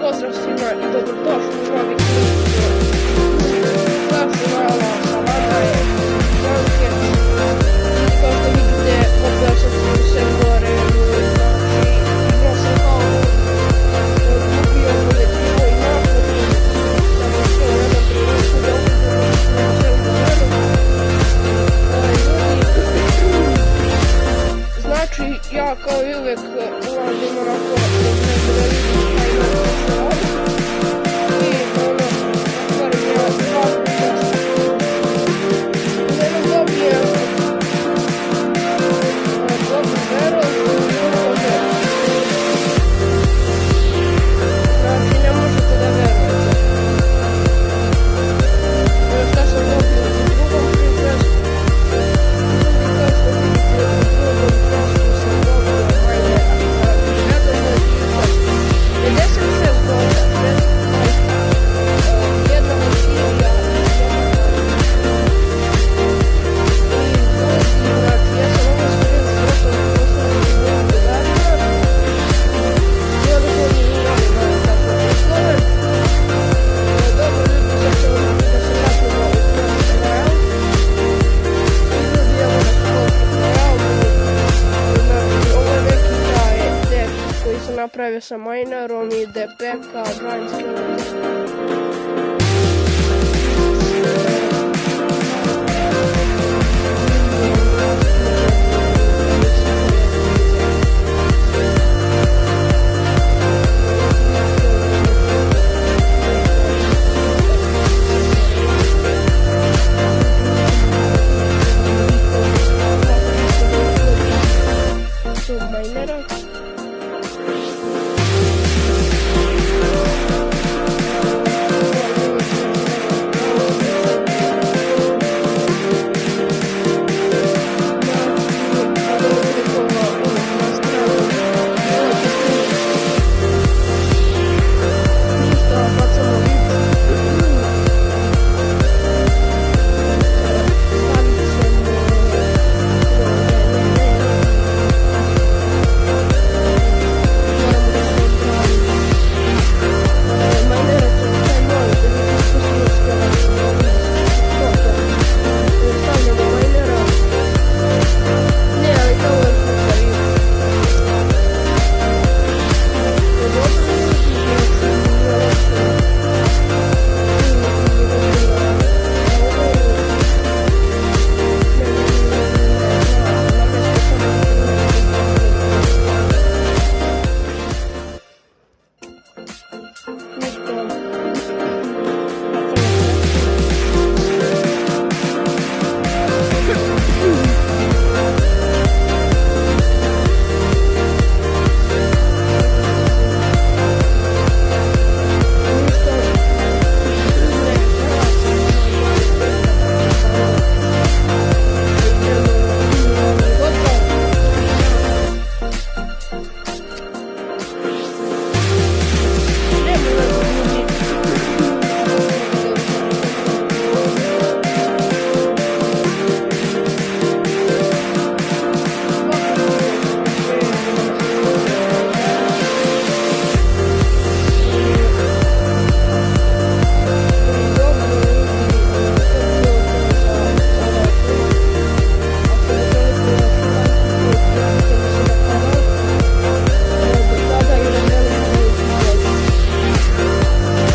Pozdrav svima i dobrodošli u novi klip. Nacionalna sa vama je Janke. Kao što vidite, popeo sam se gore, znači igrao sam kao kupio kolektivo i napravio sam još jedan priliku da ukupno znači ja kao i uvek ulazim onako neko da vidim šta ima se radi i otvorim ja svaku čast jednom dobijem Blood Barrel znači ne možete da verujete šta sam dobio u drugom pripresu i kao što vidite u drugom pripresu sam dobio ajde napravio sam minerom i DPK, Giant Skeleton.